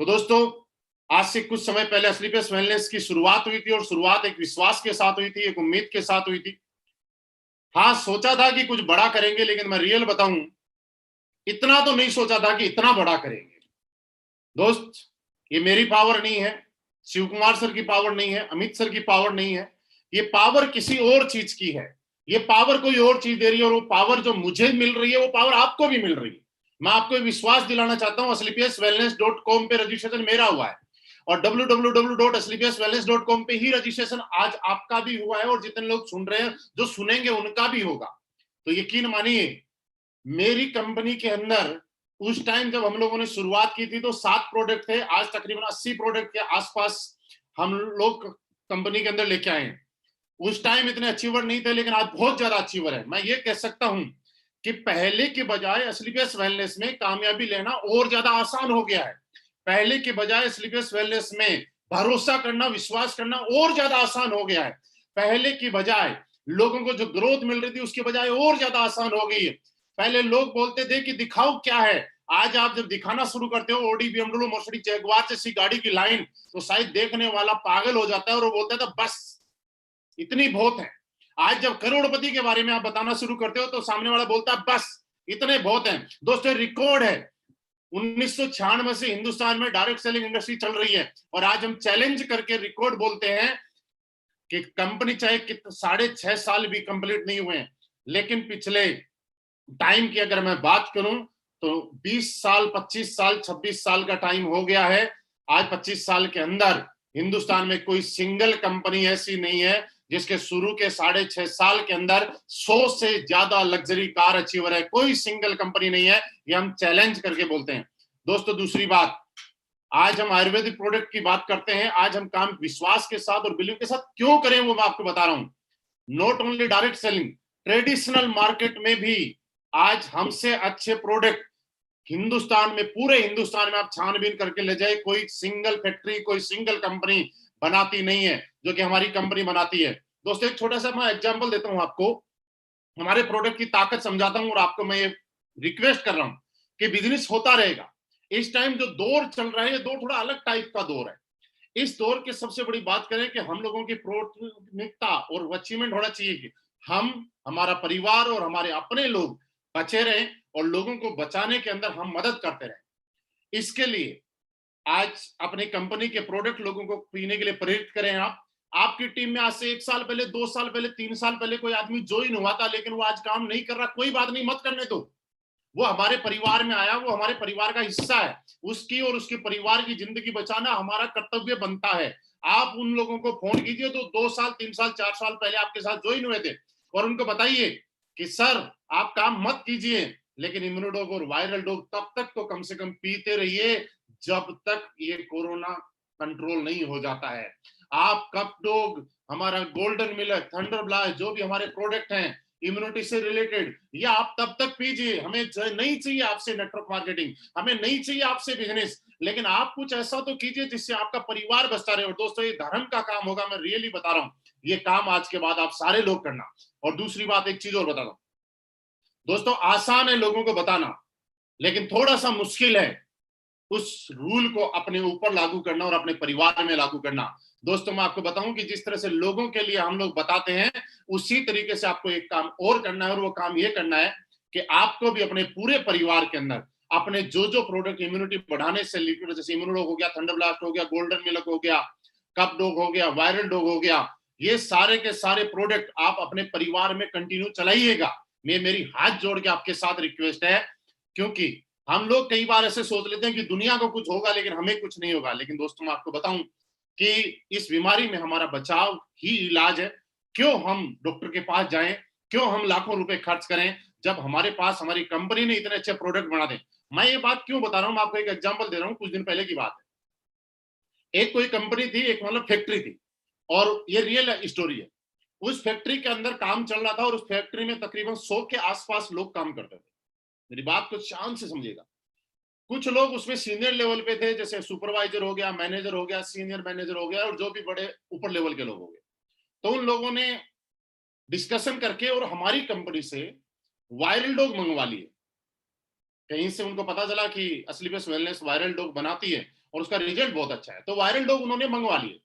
तो दोस्तों, आज से कुछ समय पहले असलीपियस वेलनेस की शुरुआत हुई थी और शुरुआत एक विश्वास के साथ हुई थी, एक उम्मीद के साथ हुई थी। हाँ, सोचा था कि कुछ बड़ा करेंगे, लेकिन मैं रियल बताऊं, इतना तो नहीं सोचा था कि इतना बड़ा करेंगे। दोस्त, ये मेरी पावर नहीं है, शिव कुमार सर की पावर नहीं है, अमित सर की पावर नहीं है। ये पावर किसी और चीज की है। ये पावर कोई और चीज दे रही है, और वो पावर जो मुझे मिल रही है वो पावर आपको भी मिल रही है। मैं आपको विश्वास दिलाना चाहता हूं, asclepiuswellness.com पे रजिस्ट्रेशन मेरा हुआ है और www.asclepiuswellness.com पे ही रजिस्ट्रेशन आज आपका भी हुआ है, और जितने लोग सुन रहे हैं, जो सुनेंगे, उनका भी होगा। तो यकीन मानिए, मेरी कंपनी के अंदर उस टाइम जब हम लोगों ने शुरुआत की थी तो 7 प्रोडक्ट थे। आज तकरीबन 80 प्रोडक्ट के आसपास हम लोग कंपनी के अंदर लेके आए हैं। उस टाइम इतने अचीवर नहीं थे, लेकिन आज बहुत ज्यादा अचीवर है। मैं ये कह सकता हूं कि पहले के बजाय असलीपियस वेलनेस में कामयाबी लेना और ज्यादा आसान हो गया है। पहले के बजाय असलीपियस वेलनेस में भरोसा करना, विश्वास करना और ज्यादा आसान हो गया है। पहले की बजाय लोगों को जो ग्रोथ मिल रही थी उसके बजाय और ज्यादा आसान हो गई है। पहले लोग बोलते थे कि दिखाओ क्या है। आज आप जब दिखाना शुरू करते हो ऑडी, बीएमडब्ल्यू, मर्सिडीज, जगुआर जैसी गाड़ी की लाइन, तो शायद देखने वाला पागल हो जाता है और वो बोलता था बस इतनी बहुत है। आज जब करोड़पति के बारे में आप बताना शुरू करते हो तो सामने वाला बोलता है बस इतने बहुत हैं। दोस्तों, रिकॉर्ड है, 1996 से हिंदुस्तान में डायरेक्ट सेलिंग इंडस्ट्री चल रही है, और आज हम चैलेंज करके रिकॉर्ड बोलते हैं कि कंपनी चाहे 6.5 साल भी कंप्लीट नहीं हुए हैं, लेकिन पिछले टाइम की अगर मैं बात करूं तो 20 साल, 25 साल, 26 साल का टाइम हो गया है। आज 25 साल के अंदर हिंदुस्तान में कोई सिंगल कंपनी ऐसी नहीं है जिसके शुरू के 6.5 साल के अंदर 100 से ज्यादा लग्जरी कार अचीवर है। कोई सिंगल कंपनी नहीं है, ये हम चैलेंज करके बोलते हैं। दोस्तों, दूसरी बात, आज हम आयुर्वेदिक प्रोडक्ट की बात करते हैं। आज हम काम विश्वास के साथ और बिलीव के साथ क्यों करें वो मैं आपको बता रहा हूं। Not only direct selling, traditional market में भी आज हमसे अच्छे प्रोडक्ट हिंदुस्तान में, पूरे हिंदुस्तान में आप छानबीन करके ले जाए, कोई सिंगल फैक्ट्री, कोई सिंगल कंपनी बनाती नहीं है जो कि हमारी कंपनी बनाती है। दोस्तों, एक छोटा सा मैं एग्जांपल देता हूं आपको, हमारे प्रोडक्ट की ताकत समझाता हूं, और आपको मैं ये रिक्वेस्ट कर रहा हूं कि बिजनेस होता रहेगा। इस टाइम जो दौर चल रहा है, ये दौर थोड़ा अलग टाइप का दौर है। इस दौर की सबसे बड़ी बात करें कि हम लोगों की प्राथमिकता और अचीवमेंट होना चाहिए कि हम, हमारा परिवार और हमारे अपने लोग बचे रहें, और लोगों को बचाने के अंदर हम मदद करते रहें। इसके लिए आज अपनी कंपनी के प्रोडक्ट लोगों को पीने के लिए प्रेरित करें। आप, आपकी टीम में आज से 1 साल पहले, 2 साल पहले, 3 साल पहले कोई आदमी ज्वाइन हुआ था, लेकिन वो आज काम नहीं कर रहा, कोई बात नहीं, मत करने दो। वो हमारे परिवार में आया, वो हमारे परिवार का हिस्सा है। उसकी और उसके परिवार की जिंदगी बचाना हमारा कर्तव्य बनता है। आप उन लोगों को फोन कीजिए तो 2 साल, 3 साल, 4 साल पहले आपके साथ ज्वाइन हुए थे, और उनको बताइए कि सर आप काम मत कीजिए, लेकिन इम्यूनोडोग और वायरल डोग तब तक तो कम से कम पीते रहिए जब तक ये कोरोना कंट्रोल नहीं हो जाता है। आप कप डोग, हमारा गोल्डन मिलर, थंडर ब्लास्ट, जो भी हमारे प्रोडक्ट हैं इम्यूनिटी से रिलेटेड, ये आप तब तक पीजिए। हमें नहीं चाहिए आपसे नेटवर्क मार्केटिंग, हमें नहीं चाहिए आपसे बिजनेस, लेकिन आप कुछ ऐसा तो कीजिए जिससे आपका परिवार बचता रहे। और दोस्तों, ये धर्म का काम होगा, मैं रियली बता रहा हूं, ये काम आज के बाद आप सारे लोग करना। और दूसरी बात, एक चीज और बता दो दोस्तों, आसान है लोगों को बताना, लेकिन थोड़ा सा मुश्किल है उस रूल को अपने ऊपर लागू करना और अपने परिवार में लागू करना। दोस्तों, मैं आपको बताऊं कि जिस तरह से लोगों के लिए हम लोग बताते हैं, उसी तरीके से आपको एक काम और करना है, और वो काम ये करना है कि आपको भी अपने पूरे परिवार के अंदर अपने जो जो प्रोडक्ट इम्यूनिटी बढ़ाने से रिलेटेड, जैसे इम्यूनोडोग हो गया, थंडर ब्लास्ट हो गया, गोल्डन मिल्क हो गया, कप डोग हो गया, वायरल डोग हो गया, ये सारे के सारे प्रोडक्ट आप अपने परिवार में कंटिन्यू चलाइएगा। मेरी हाथ जोड़ के आपके साथ रिक्वेस्ट है, क्योंकि हम लोग कई बार ऐसे सोच लेते हैं कि दुनिया को कुछ होगा लेकिन हमें कुछ नहीं होगा। लेकिन दोस्तों, मैं आपको बताऊं कि इस बीमारी में हमारा बचाव ही इलाज है। क्यों हम डॉक्टर के पास जाएं, क्यों हम लाखों रुपए खर्च करें, जब हमारे पास हमारी कंपनी ने इतने अच्छे प्रोडक्ट बना दे। मैं ये बात क्यों बता रहा हूं, मैं आपको एक एग्जांपल दे रहा हूं। कुछ दिन पहले की बात है, एक कोई कंपनी थी, एक मतलब फैक्ट्री थी, और ये रियल स्टोरी है। उस फैक्ट्री के अंदर काम चल रहा था, और उस फैक्ट्री में तकरीबन 100 के आसपास लोग काम करते थे। मेरी बात को शान से समझिएगा। कुछ लोग उसमें सीनियर लेवल पे थे, जैसे सुपरवाइजर हो गया, मैनेजर हो गया, सीनियर मैनेजर हो गया, और जो भी बड़े ऊपर लेवल के लोग हो गए। तो उन लोगों ने डिस्कशन करके और हमारी कंपनी से वायरल डॉग मंगवा लिए। कहीं से उनको पता चला कि असलीपियस वेलनेस वायरल डॉग बनाती है, और उसका रिजल्ट बहुत अच्छा है। तो वायरल डॉग उन्होंने मंगवा लिए।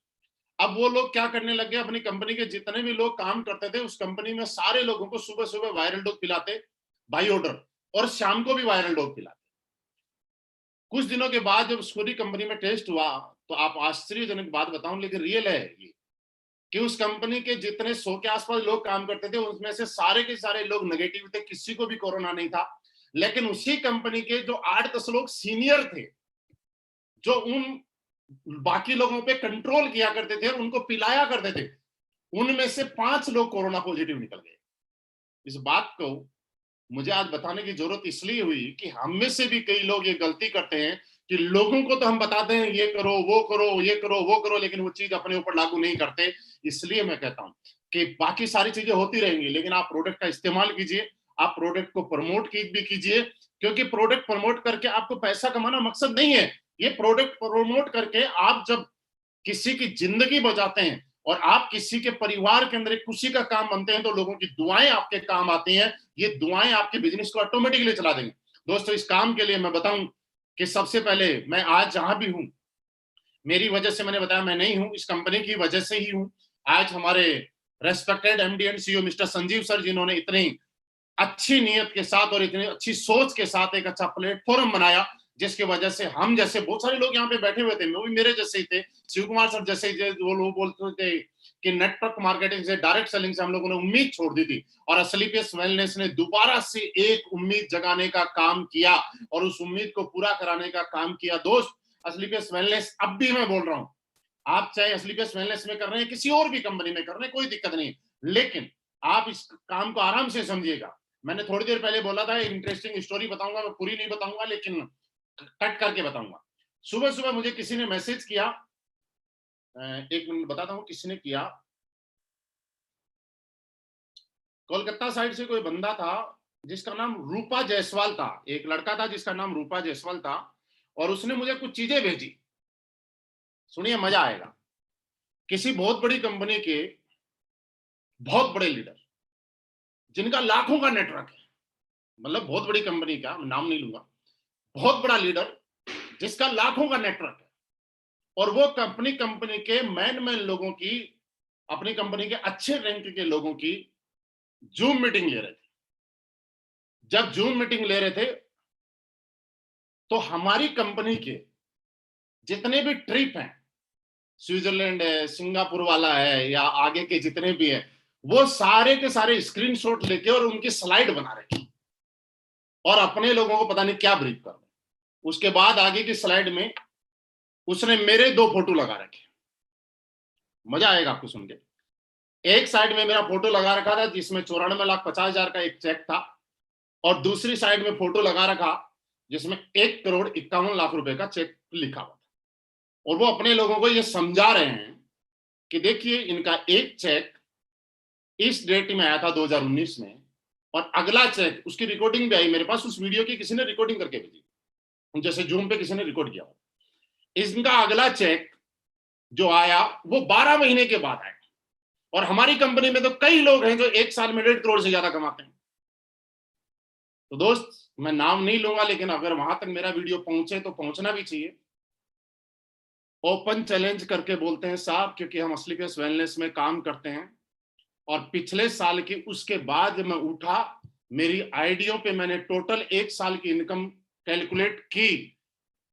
अब वो लोग क्या करने लगे, अपनी कंपनी के जितने भी लोग काम करते थे उस कंपनी में सारे लोगों को सुबह सुबह वायरल डॉग पिलाते बाई ऑर्डर, और शाम को भी वायरल डॉग पिलाते। कुछ दिनों के बाद जब पूरी कंपनी में टेस्ट हुआ तो आप आश्चर्यजनक बात बताऊं, लेकिन रियल है ये, कि उस कंपनी के जितने 100 के आसपास लोग काम करते थे उसमें से सारे के सारे लोग नेगेटिव थे, किसी को भी कोरोना नहीं था। लेकिन उसी कंपनी के जो 8-10 लोग सीनियर थे, जो उन बाकी लोगों पे कंट्रोल किया करते थे, उनको पिलाया करते थे, उनमें से 5 लोग कोरोना पॉजिटिव निकल गए। इस बात को मुझे आज बताने की जरूरत इसलिए हुई कि हम में से भी कई लोग ये गलती करते हैं कि लोगों को तो हम बताते हैं ये करो वो करो ये करो वो करो, लेकिन वो चीज अपने ऊपर लागू नहीं करते। इसलिए मैं कहता हूं कि बाकी सारी चीजें होती रहेंगी, लेकिन आप प्रोडक्ट का इस्तेमाल कीजिए, आप प्रोडक्ट को प्रमोट भी कीजिए, क्योंकि प्रोडक्ट प्रमोट करके आपको पैसा कमाना मकसद नहीं है। ये प्रोडक्ट प्रमोट करके आप जब किसी की जिंदगी बचाते हैं और आप किसी के परिवार के अंदर एक खुशी का काम बनते हैं, तो लोगों की दुआएं आपके काम आती हैं। ये दुआएं आपके बिजनेस को ऑटोमेटिकली चला देंगे। दोस्तों, इस काम के लिए मैं बताऊं कि सबसे पहले मैं आज जहां भी हूं, मेरी वजह से, मैंने बताया मैं नहीं हूं, इस कंपनी की वजह से ही हूं। आज हमारे respected MD and CEO mister Sanjeev sir, जिन्होंने इतनी अच्छी नीयत के साथ और इतनी अच्छी सोच के साथ एक अच्छा प्लेटफॉर्म बनाया, जिसकी वजह से हम जैसे बहुत सारे लोग यहाँ पे बैठे हुए थे, वो भी मेरे जैसे ही थे, शिव कुमार सर जैसे ही, वो लोग बोलते थे कि नेटवर्क मार्केटिंग से, डायरेक्ट सेलिंग से हम लोगों ने उम्मीद छोड़ दी थी, और असलीपियस वेलनेस ने दोबारा से एक उम्मीद जगाने का काम किया और उस उम्मीद को पूरा कराने का काम किया। दोस्त, असलीपियस वेलनेस, अब भी मैं बोल रहा हूँ, आप चाहे असलीपियस वेलनेस में कर रहे हैं, किसी और भी कंपनी में कर रहे हैं, कोई दिक्कत नहीं, लेकिन आप इस काम को आराम से समझिएगा। मैंने थोड़ी देर पहले बोला था इंटरेस्टिंग स्टोरी बताऊंगा, मैं पूरी नहीं बताऊंगा लेकिन कट करके बताऊंगा। सुबह सुबह मुझे किसी ने मैसेज किया, एक मिनट बताता हूं किसने किया। कोलकाता साइड से कोई बंदा था जिसका नाम रूपा जायसवाल था, एक लड़का था जिसका नाम रूपा जायसवाल था, और उसने मुझे कुछ चीजें भेजी। सुनिए, मजा आएगा। किसी बहुत बड़ी कंपनी के बहुत बड़े लीडर, जिनका लाखों का नेटवर्क है, मतलब बहुत बड़ी कंपनी का, नाम नहीं लूंगा, बहुत बड़ा लीडर जिसका लाखों का नेटवर्क है, और वो कंपनी के मैन लोगों की, अपनी कंपनी के अच्छे रैंक के लोगों की जूम मीटिंग ले रहे थे। जब जूम मीटिंग ले रहे थे तो हमारी कंपनी के जितने भी ट्रिप हैं, स्विट्जरलैंड है, सिंगापुर वाला है, या आगे के जितने भी हैं, वो सारे के सारे स्क्रीनशॉट लेके और उनकी स्लाइड बना रहे थे और अपने लोगों को पता नहीं क्या ब्रीफ कर रहे। उसके बाद आगे की स्लाइड में उसने मेरे 2 फोटो लगा रखे। मजा आएगा आपको सुन के। एक साइड में मेरा फोटो लगा रखा था जिसमें 94,50,000 का एक चेक था, और दूसरी साइड में फोटो लगा रखा जिसमें 1,51,00,000 रुपए का चेक लिखा हुआ था। और वो अपने लोगों को ये समझा रहे हैं कि देखिए, इनका एक चेक इस डेट में आया था 2019 में, और अगला चेक, उसकी रिकॉर्डिंग भी आई मेरे पास, उस वीडियो की किसी ने रिकॉर्डिंग करके भेजी, जैसे जूम पे किसी ने रिकॉर्ड किया। इनका अगला चेक जो आया वो 12 महीने के बाद आया, और हमारी कंपनी में तो कई लोग हैं जो एक साल में 1.5 करोड़ से ज्यादा कमाते हैं। तो दोस्त, मैं नाम नहीं लूंगा, लेकिन अगर वहां तक मेरा वीडियो पहुंचे तो पहुंचना भी चाहिए। ओपन चैलेंज करके बोलते हैं साहब, क्योंकि हम असलीपियस वेलनेस में काम करते हैं, और पिछले साल की, उसके बाद जब मैं उठा, मेरी आईडियो पे मैंने टोटल 1 साल की इनकम कैलकुलेट की,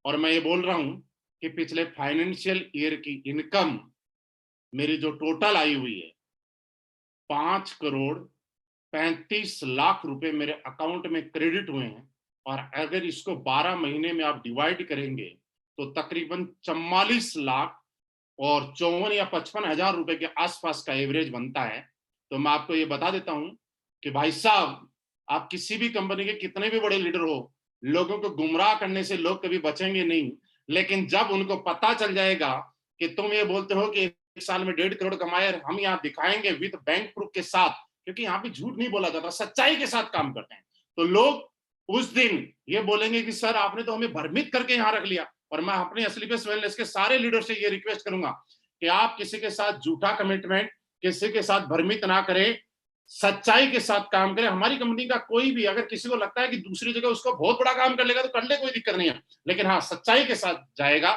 और मैं ये बोल रहा हूं कि पिछले फाइनेंशियल ईयर की इनकम मेरी जो टोटल आई हुई है, 5,35,00,000 रुपए मेरे अकाउंट में क्रेडिट हुए हैं। और अगर इसको 12 महीने में आप डिवाइड करेंगे तो तकरीबन 44,00,000 और 54 या 55,000 रुपए के आसपास का एवरेज बनता है। तो मैं आपको ये बता देता हूं कि भाई साहब, आप किसी भी कंपनी के कितने भी बड़े लीडर हो, लोगों को गुमराह करने से लोग कभी बचेंगे नहीं, लेकिन जब उनको पता चल जाएगा कि तुम ये बोलते हो कि 1 साल में 1.5 करोड़ कमाए, हम यहाँ दिखाएंगे विद बैंक प्रूफ के साथ, क्योंकि यहाँ पे झूठ नहीं बोला जाता, सच्चाई के साथ काम करते हैं, तो लोग उस दिन ये बोलेंगे कि सर आपने तो हमें भ्रमित करके यहाँ रख लिया। और मैं अपने असलीपियस वेलनेस के सारे लीडर से ये रिक्वेस्ट करूंगा कि आप किसी के साथ झूठा कमिटमेंट, किसी के साथ भ्रमित ना करें, सच्चाई के साथ काम करें। हमारी कंपनी का कोई भी, अगर किसी को लगता है कि दूसरी जगह उसको बहुत बड़ा काम कर लेगा तो कर ले, कोई दिक्कत नहीं है, लेकिन हाँ, सच्चाई के साथ जाएगा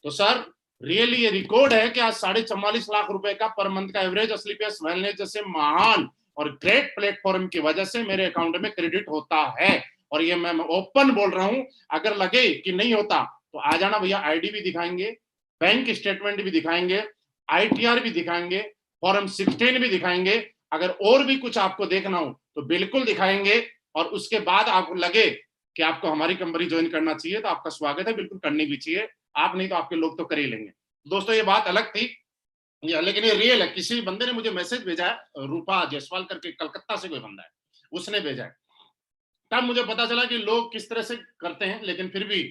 तो सर रियली ये रिकॉर्ड है कि आज 44.5 लाख रुपए का पर मंथ का एवरेज असलीपियस वेलनेस जैसे महान और ग्रेट प्लेटफॉर्म की वजह से मेरे अकाउंट में क्रेडिट होता है। और ये मैं ओपन बोल रहा हूं, अगर लगे कि नहीं होता तो आ जाना भैया, आईडी भी दिखाएंगे, बैंक स्टेटमेंट भी दिखाएंगे, आईटीआर भी दिखाएंगे, फॉर्म 16 भी दिखाएंगे। अगर और भी कुछ आपको देखना हो तो बिल्कुल दिखाएंगे। और उसके बाद आपको लगे कि आपको हमारी कंपनी ज्वाइन करना चाहिए तो आपका स्वागत है, बिल्कुल करनी भी चाहिए। आप नहीं तो आपके लोग तो कर ही लेंगे। दोस्तों ये बात अलग थी, लेकिन ये रियल है। किसी बंदे ने मुझे मैसेज भेजा है, रूपा जायसवाल करके, कलकत्ता से कोई बंदा है, उसने भेजा है। तब मुझे पता चला कि लोग किस तरह से करते हैं। लेकिन फिर भी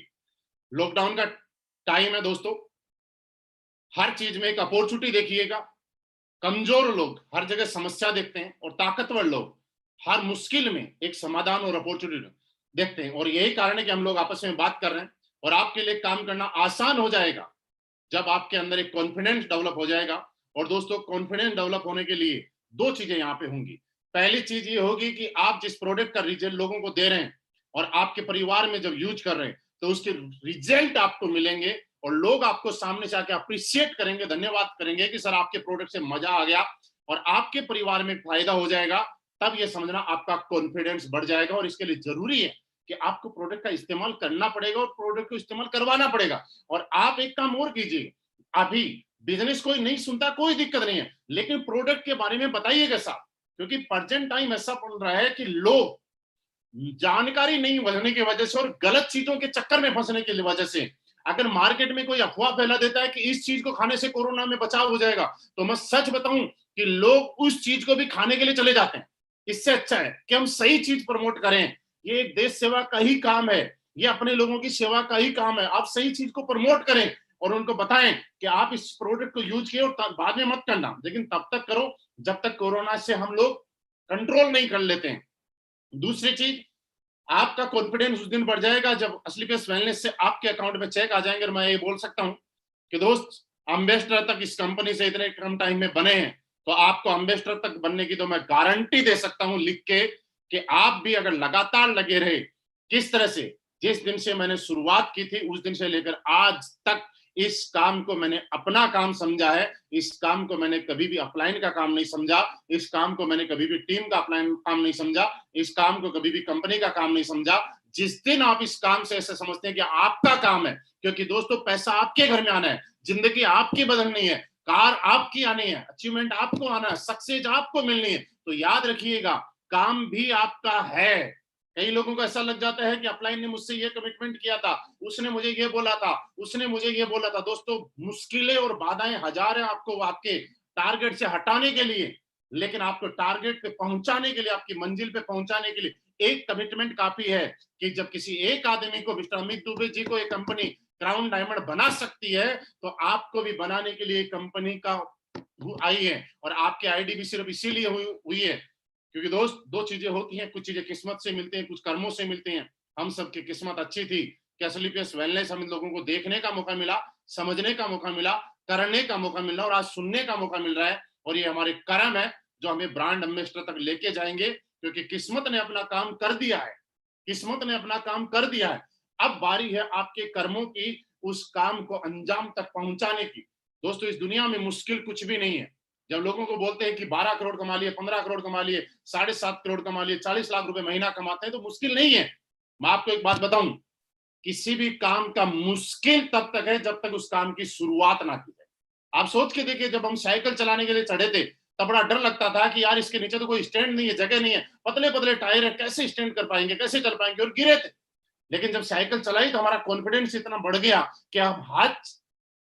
लॉकडाउन का टाइम है दोस्तों, हर चीज में एक अपॉर्चुनिटी देखिएगा। कमजोर लोग हर जगह समस्या देखते हैं और ताकतवर लोग हर मुश्किल में एक समाधान और अपॉर्चुनिटी देखते हैं। और यही कारण है कि हम लोग आपस में बात कर रहे हैं और आपके लिए काम करना आसान हो जाएगा जब आपके अंदर एक कॉन्फिडेंस डेवलप हो जाएगा। और दोस्तों कॉन्फिडेंस डेवलप होने के लिए दो चीजें यहाँ पे होंगी। पहली चीज ये होगी कि आप जिस प्रोडक्ट का रिजल्ट लोगों को दे रहे हैं और आपके परिवार में जब यूज कर रहे हैं तो उसके रिजल्ट आपको मिलेंगे और लोग आपको सामने से आके अप्रिशिएट करेंगे, धन्यवाद करेंगे कि सर आपके प्रोडक्ट से मजा आ गया और आपके परिवार में फायदा हो जाएगा। तब ये समझना आपका कॉन्फिडेंस बढ़ जाएगा। और इसके लिए जरूरी है कि आपको प्रोडक्ट का इस्तेमाल करना पड़ेगा और प्रोडक्ट को इस्तेमाल करवाना पड़ेगा। और आप एक काम और कीजिए, अभी बिजनेस कोई नहीं सुनता, कोई दिक्कत नहीं है, लेकिन प्रोडक्ट के बारे में बताइएगा साहब, क्योंकि प्रेजेंट टाइम ऐसा पड़ रहा है कि लोग जानकारी नहीं होने की वजह से और गलत चीजों के चक्कर में फंसने की वजह से अगर मार्केट में कोई अफवाह फैला देता है कि इस चीज को खाने से कोरोना में बचाव हो जाएगा, तो मैं सच बताऊं कि लोग उस चीज को भी खाने के लिए चले जाते हैं। इससे अच्छा है कि हम सही चीज प्रमोट करें। ये एक देश सेवा का ही काम है, ये अपने लोगों की सेवा का ही काम है। आप सही चीज को प्रमोट करें और उनको बताएं कि आप इस प्रोडक्ट को यूज किए और बाद में मत करना, लेकिन तब तक करो जब तक कोरोना से हम लोग कंट्रोल नहीं कर लेते हैं। दूसरी चीज, आपका कॉन्फिडेंस उस दिन बढ़ जाएगा जब असलीपियस वेलनेस से आपके अकाउंट में चेक आ जाएंगे। और मैं ये बोल सकता हूं कि दोस्त एम्बेसडर तक इस कंपनी से इतने कम टाइम में बने हैं, तो आपको एम्बेसडर तक बनने की तो मैं गारंटी दे सकता हूं लिख के कि आप भी अगर लगातार लगे रहे, किस तरह से जिस दिन से मैंने शुरुआत की थी उस दिन से लेकर आज तक इस काम को मैंने अपना काम समझा है। इस काम को मैंने कभी भी अपलाइन का काम नहीं समझा, इस काम को मैंने कभी भी टीम का अपलाइन काम नहीं समझा, इस काम को कभी भी कंपनी का काम नहीं समझा। जिस दिन आप इस काम से ऐसे समझते हैं कि आपका काम है, क्योंकि दोस्तों पैसा आपके घर में आना है, जिंदगी आपकी बदलनी है, कार आपकी आनी है, अचीवमेंट आपको आना है, सक्सेस आपको मिलनी है, तो याद रखिएगा काम भी आपका है। कई लोगों को ऐसा लग जाता है कि अपलाइन ने मुझसे ये कमिटमेंट किया था, उसने मुझे ये बोला था, उसने मुझे ये बोला था। दोस्तों मुश्किलें और बाधाएं हजार हैं आपको आपके टारगेट से हटाने के लिए, लेकिन आपको टारगेट पे पहुंचाने के लिए, आपकी मंजिल पे पहुंचाने के लिए एक कमिटमेंट काफी है कि जब किसी एक आदमी को, मिस्टर अमित दुबे जी को, एक कंपनी क्राउन डायमंड बना सकती है तो आपको भी बनाने के लिए कंपनी का आई है। और आपकी आईडी भी सिर्फ इसीलिए हुई है क्योंकि दोस्त दो चीजें होती हैं, कुछ चीजें किस्मत से मिलते हैं, कुछ कर्मों से मिलते हैं। हम सबकी किस्मत अच्छी थी कि असलीपियस वेलनेस हम लोगों को देखने का मौका मिला, समझने का मौका मिला, करने का मौका मिला और आज सुनने का मौका मिल रहा है। और ये हमारे कर्म है जो हमें ब्रांड एम्बेसडर तक लेके जाएंगे, क्योंकि किस्मत ने अपना काम कर दिया है, किस्मत ने अपना काम कर दिया है। अब बारी है आपके कर्मों की उस काम को अंजाम तक पहुंचाने की। दोस्तों इस दुनिया में मुश्किल कुछ भी नहीं है। जब लोगों को बोलते हैं कि 12 करोड़ कमा लिए, 15 करोड़ कमा लिए, 7.5 करोड़ कमा लिए, 40 लाख रुपए महीना कमाते हैं, तो मुश्किल नहीं है। मैं आपको एक बात बताऊं, किसी भी काम का मुश्किल तब तक है जब तक उस काम की शुरुआत ना की जाए। आप सोच के देखिए, जब हम साइकिल चलाने के लिए चढ़े थे तब बड़ा डर लगता था कि यार इसके नीचे तो कोई स्टैंड नहीं है, जगह नहीं है, पतले पतले टायर है, कैसे स्टैंड कर पाएंगे, कैसे चल पाएंगे, और गिरे थे। लेकिन जब साइकिल चलाई तो हमारा कॉन्फिडेंस इतना बढ़ गया कि हम हाथ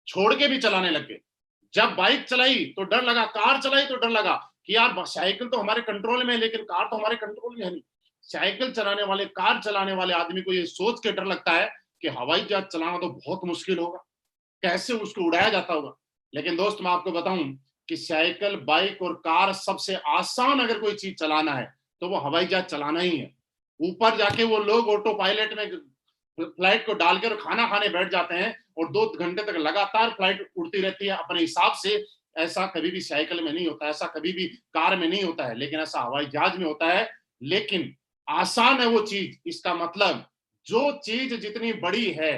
छोड़ के भी चलाने लगे। जब बाइक चलाई तो डर लगा, कार चलाई तो डर लगा कि यार साइकिल तो हमारे कंट्रोल में है लेकिन कार तो हमारे कंट्रोल में है नहीं। साइकिल चलाने वाले, कार चलाने वाले आदमी को ये सोच के डर लगता है कि हवाई जहाज चलाना तो बहुत मुश्किल होगा, कैसे उसको उड़ाया जाता होगा। लेकिन दोस्त मैं आपको बताऊं कि साइकिल, बाइक और कार सबसे आसान अगर कोई चीज चलाना है तो वो हवाई जहाज चलाना ही है। ऊपर जाके वो लोग ऑटो पायलट में फ्लाइट को डालकर खाना खाने बैठ जाते हैं और 2 घंटे तक लगातार फ्लाइट उड़ती रहती है अपने हिसाब से। ऐसा कभी भी साइकिल में नहीं होता, ऐसा कभी भी कार में नहीं होता है, लेकिन ऐसा हवाई जहाज में होता है। लेकिन आसान है वो चीज, इसका मतलब जो चीज जितनी बड़ी है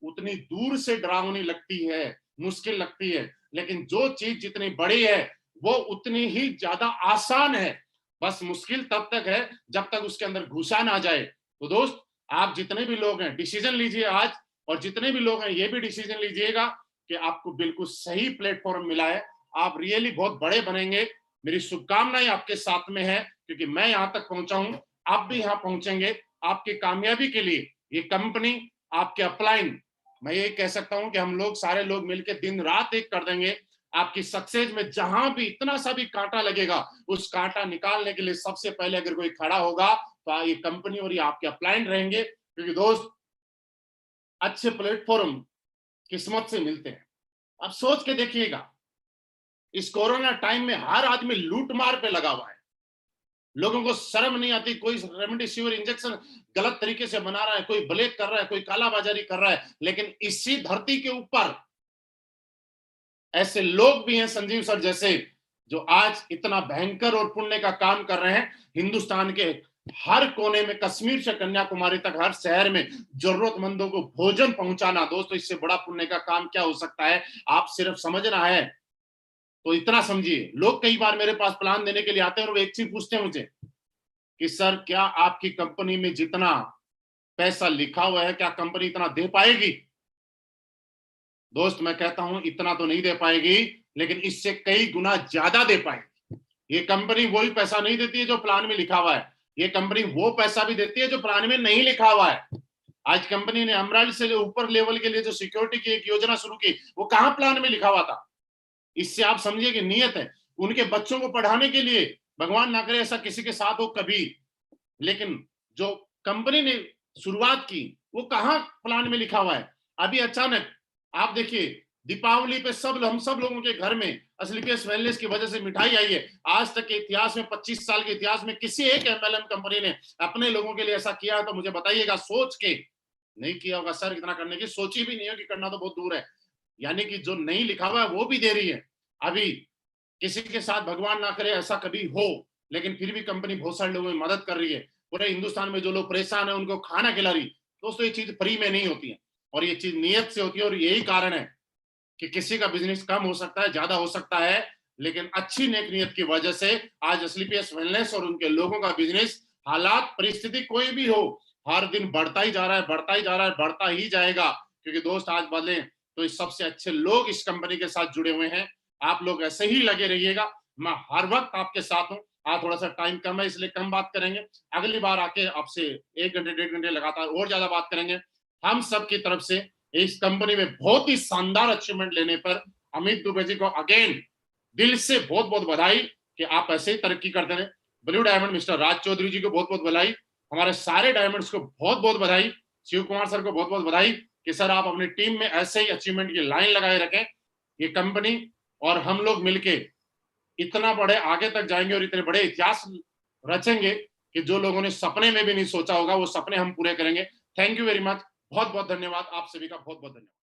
उतनी दूर से डरावनी लगती है, मुश्किल लगती है, लेकिन जो चीज जितनी बड़ी है वो उतनी ही ज्यादा आसान है। बस मुश्किल तब तक है जब तक उसके अंदर घुसा ना जाए। तो दोस्त, आप जितने भी लोग हैं डिसीजन लीजिए आज, और जितने भी लोग हैं ये भी डिसीजन लीजिएगा कि आपको बिल्कुल सही प्लेटफॉर्म मिला है, आप रियली बहुत बड़े बनेंगे। मेरी शुभकामनाएं आपके साथ में है, क्योंकि मैं यहां तक पहुंचा हूं, आप भी यहां पहुंचेंगे। आपकी कामयाबी के लिए ये कंपनी, आपके अपलाइन, मैं ये कह सकता हूं कि हम लोग सारे लोग मिलकर दिन रात एक कर देंगे। आपकी सक्सेस में जहां भी इतना सा भी कांटा लगेगा, उस कांटा निकालने के लिए सबसे पहले अगर कोई खड़ा होगा तो ये कंपनी और ये आपके अपलाइन रहेंगे। क्योंकि दोस्त, अच्छे प्लेटफॉर्म किस्मत से मिलते हैं। आप सोच के देखिएगा, इस कोरोना टाइम में हर आदमी लूट मार पे लगा हुआ है। लोगों को शर्म नहीं आती, कोई रेमडेसिविर इंजेक्शन गलत तरीके से बना रहा है, कोई ब्लैक कर रहा है, कोई कालाबाजारी कर रहा है। लेकिन इसी धरती के ऊपर ऐसे लोग भी हैं, संजीव सर जैसे, जो आज इतना भयंकर और पुण्य का काम कर रहे हैं। हिंदुस्तान के हर कोने में, कश्मीर से कन्याकुमारी तक हर शहर में जरूरतमंदों को भोजन पहुंचाना। दोस्तों, इससे बड़ा पुण्य का काम क्या हो सकता है? आप सिर्फ समझना है तो इतना समझिए। लोग कई बार मेरे पास प्लान देने के लिए आते हैं और वो एक चीज पूछते हैं मुझे कि सर, क्या आपकी कंपनी में जितना पैसा लिखा हुआ है, क्या कंपनी इतना दे पाएगी? दोस्त, मैं कहता हूं इतना तो नहीं दे पाएगी, लेकिन इससे कई गुना ज्यादा दे पाएगी। ये कंपनी वही पैसा नहीं देती है जो प्लान में लिखा हुआ है, ये कंपनी वो पैसा भी देती है जो प्लान में नहीं लिखा हुआ है। आज कंपनी ने एमराल्ड से ऊपर लेवल के लिए जो सिक्योरिटी की एक योजना शुरू की, वो कहां प्लान में लिखा हुआ था? इससे आप समझिए कि नियत है। उनके बच्चों को पढ़ाने के लिए, भगवान ना करे ऐसा किसी के साथ हो कभी, लेकिन जो कंपनी ने शुरुआत की वो कहां प्लान में लिखा हुआ है? अभी अचानक आप देखिए, दीपावली पे हम सब लोगों के घर में एस्क्लेपियस वेलनेस की वजह से मिठाई आई है। आज तक के इतिहास में, 25 साल के इतिहास में किसी एक एमएलएम कंपनी ने अपने लोगों के लिए ऐसा किया है तो मुझे बताइएगा। सोच के नहीं किया होगा सर, इतना करने की सोची भी नहीं होगी, करना तो बहुत दूर है। यानी कि जो नहीं लिखा हुआ है वो भी दे रही है। अभी किसी के साथ भगवान ना करे ऐसा कभी हो, लेकिन फिर भी कंपनी बहुत सारे लोगों की मदद कर रही है। पूरे हिंदुस्तान में जो लोग परेशान है उनको खाना खिला रही। दोस्तों, ये चीज फ्री में नहीं होती है, और ये चीज नियत से होती है। और यही कारण है कि किसी का बिजनेस कम हो सकता है, ज्यादा हो सकता है, लेकिन अच्छी नेक नियत की वजह से आज एस्क्लेपियस वेलनेस और उनके लोगों का बिजनेस, हालात परिस्थिति कोई भी हो, हर दिन बढ़ता ही जा रहा है, बढ़ता ही जा रहा है, बढ़ता ही जाएगा। क्योंकि दोस्त, आज बदले तो इस सबसे अच्छे लोग इस कंपनी के साथ जुड़े हुए हैं। आप लोग ऐसे ही लगे रहिएगा, मैं हर वक्त आपके साथ हूं। आज थोड़ा सा टाइम कम है इसलिए कम बात करेंगे, अगली बार आके आपसे 1 घंटे 1.5 घंटे लगातार और ज्यादा बात करेंगे। हम सब की तरफ से इस कंपनी में बहुत ही शानदार अचीवमेंट लेने पर अमित दुबे जी को अगेन दिल से बहुत बहुत बधाई कि आप ऐसे ही तरक्की करते रहे। ब्लू डायमंड मिस्टर राज चौधरी जी को बहुत बहुत बधाई, हमारे सारे डायमंड्स को बहुत बहुत बधाई, शिव कुमार सर को बहुत बहुत बधाई कि सर आप अपनी टीम में ऐसे ही अचीवमेंट की लाइन लगाए रखें। ये कंपनी और हम लोग मिलके इतना बड़े आगे तक जाएंगे और इतने बड़े इतिहास रचेंगे कि जो लोगों ने सपने में भी नहीं सोचा होगा वो सपने हम पूरे करेंगे। थैंक यू वेरी मच, बहुत बहुत धन्यवाद, आप सभी का बहुत बहुत धन्यवाद।